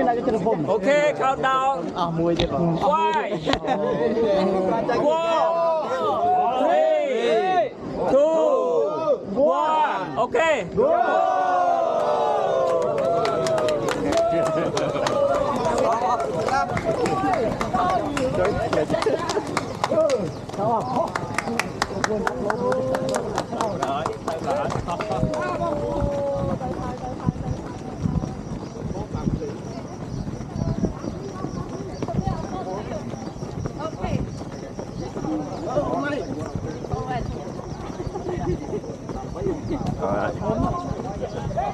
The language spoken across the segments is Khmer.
Okay, countdown. 5, 4, 3, 2, 1. Okay.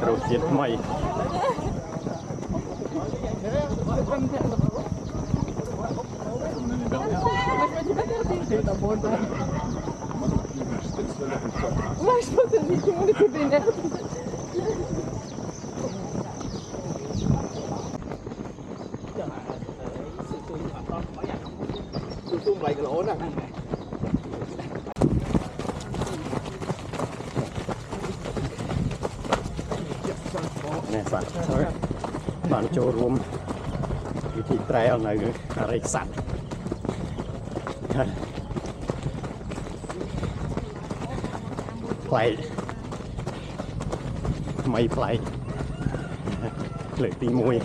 Terus chết mày nè bạn bạn chỗ rùm thì trail này ở sạch play máy play lợi tí mùi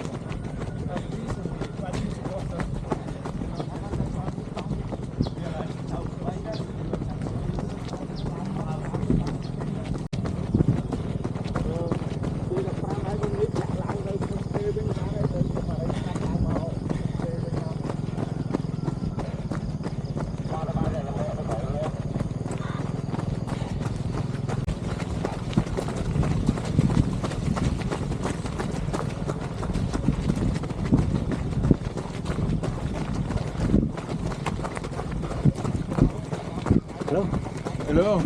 hello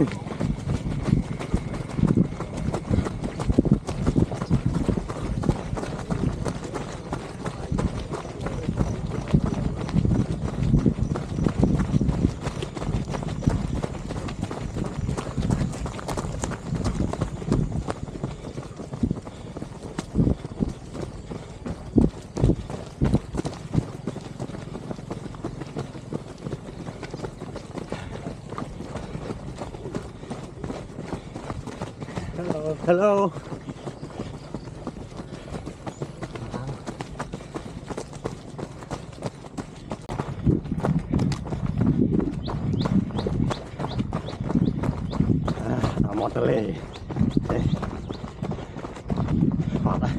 hello một lề hoạt đấy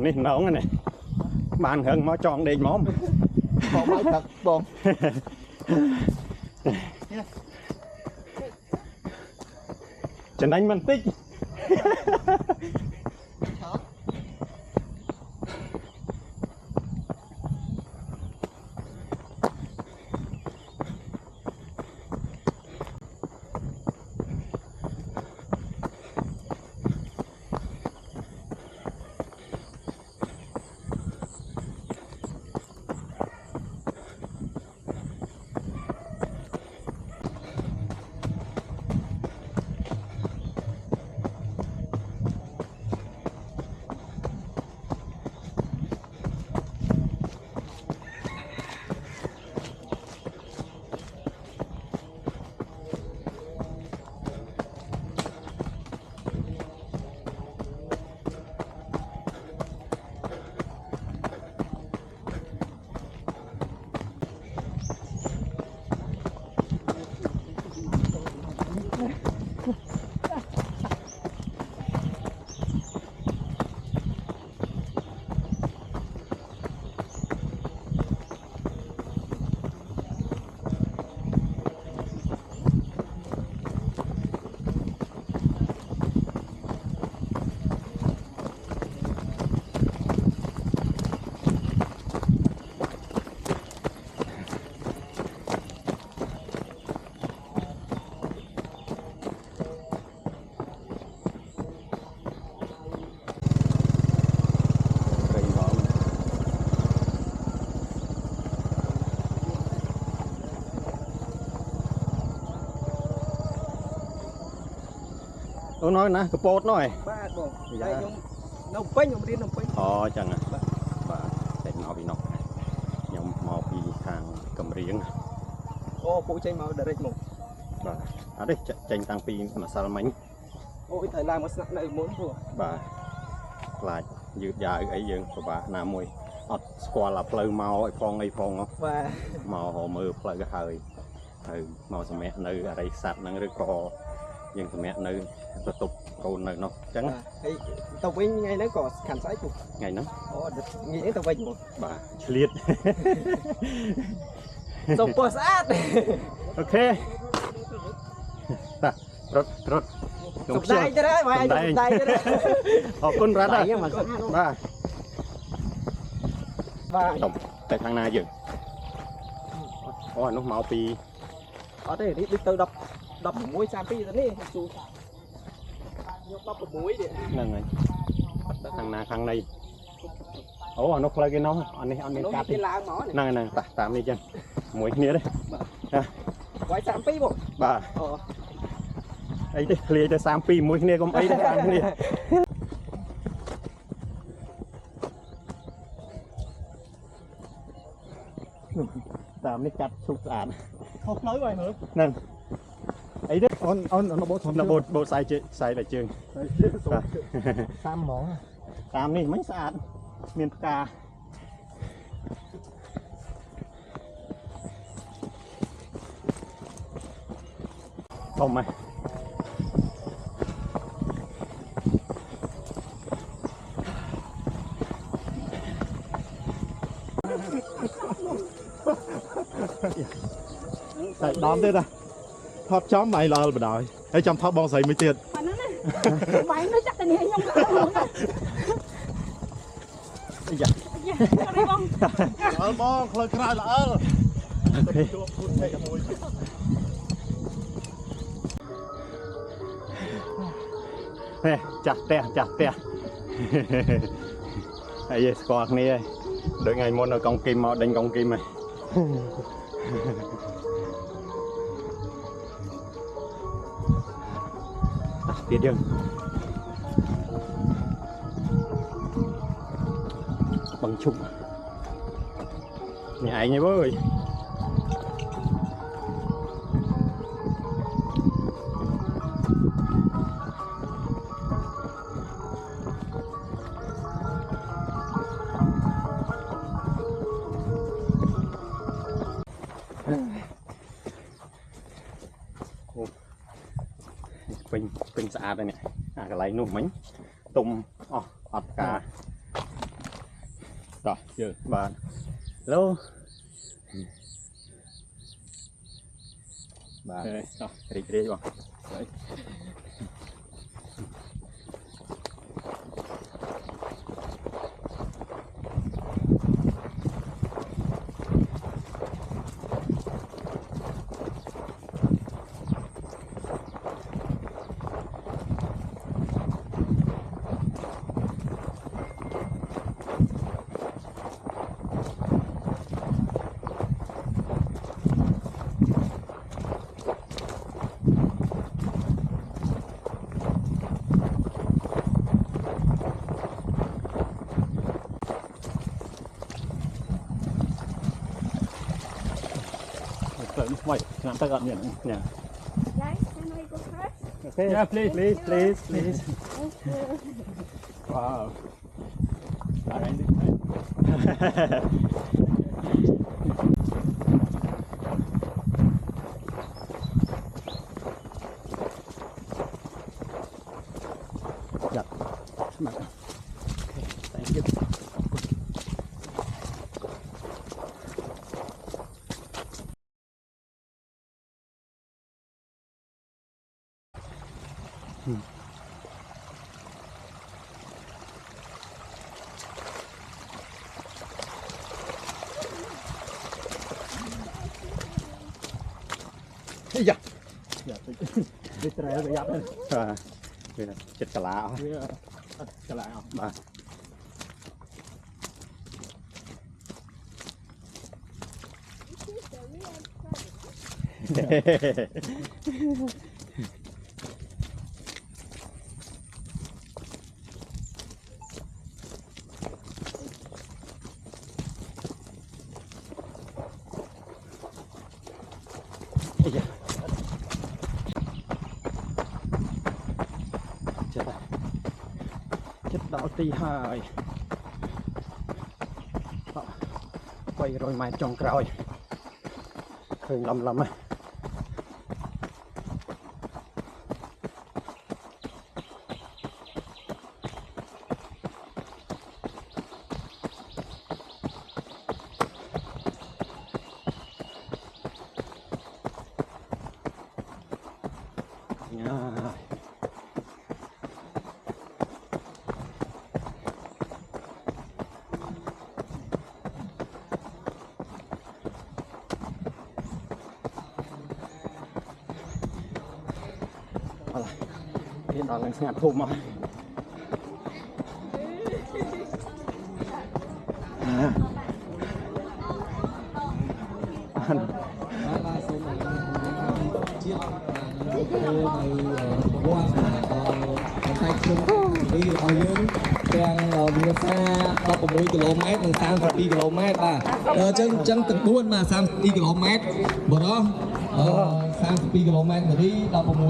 นี่น้องไงบ้านเฮงมาจองเด็กม้อมบอกไม่ตักบองจะนั่งมันติ๊ก អូnóiណាកពតនោះឯង បាទបងតែខ្ញុំនៅពេញខ្ញុំរៀននៅពេញ អូចឹងបាទចេញមកពីនោះខ្ញុំមកពីខាងកំរៀង អូពូចេញមក direct មក បាទអត់ទេចេញតាំងពីម្សិលមិញ អូយត្រូវឡើងមកស្នាក់នៅមុនព្រោះ បាទខ្លាចយឺតយ៉ាវអីយើងពិបាកណាមួយអត់ស្គាល់អាផ្លូវមកឲ្យផងអីផង បាទ មកមើលផ្លូវហើយមកសម្រាប់នៅអរិយស័ព្ទហ្នឹងឬក៏យើងសម្រាប់នៅបន្ទប់កូននៅនោះអញ្ចឹង ហើយទៅវិញថ្ងៃហ្នឹងក៏ខាន់ស្អែកពូ ថ្ងៃហ្នឹង អូងាយទៅវិញមក បាទឆ្លៀត សុំពោះស្អាត អូខេតារត់ សុំដៃទៅហើយបងឯងសុំដៃទៅ អរគុណរ៉ាត់បាទ បាទ តុំទៅខាងណាយើងអូអានោះមកពី អត់ទេនេះដូចទៅ16 32ទៅនេះស៊ូខ្ញុំ16ទៀត ហ្នឹងហើយទៅខាងណាខាងណីអូអានោះផ្លូវគេនោះអានេះអត់មានកាត់ គេ ទេ ឡើងមក ហ្នឹងតាមនេះចឹងមួយគ្នាទេ វាយ32បង បាទ អូ អីទេឃ្លាទៅ32មួយគ្នាកុំអីទេខាងគ្នាតាមនេះកាត់ឈុកស្អាត ខុសផ្លូវហើយមើល ហ្នឹងអីទេ អូនបូតធំ នៅបូតខ្សែតែជើង តាមហ្មង តាមនេះមិនស្អាតមានផ្កាធំហ៎តែដំទៀតថតចំបាយល្អបណ្ដោយហើយចាំថតបងស្រីមួយទៀត ប៉ណ្ណឹងណាបាយនោះចាក់តែនេះខ្ញុំទៅហ្មង អីយ៉ា sorry បង អើបងផ្លូវក្រៅល្អ អូខេ ជួបខ្លួនតែមួយ ហេចាស់ផ្ទះហើយស្គាល់គ្នាដូចថ្ងៃមុននៅកុងគីមមកដេញកុងគីមហ៎ទៀតយើងbằng chục nhà anh ấy bơi pin sạ đây nè cái lấy nụ mấy tôm ọt cả rồi chưa bạn lô bạn đi bạn đấy Wait, làm ta gọn nhận nè. Guys, can I go first? Okay. Yeah, please. Wow. Đã đánh được đấy. Dạ. Okay, thank you. dạ đi tre rồi giáp lên Đây là chết cả lá trở lại không bà ចិត្តដល់ទីហើយ300ម៉ែត្រចុងក្រោយឃើញលំហើយវាដល់នឹងស្ងាត់ធំមកទាំងវាសា16គីឡូម៉ែត្រនិង32គីឡូម៉ែត្របាទអញ្ចឹងទាំង4បាទ32គីឡូម៉ែត្របរោះ32គីឡូម៉ែត្រនាទី16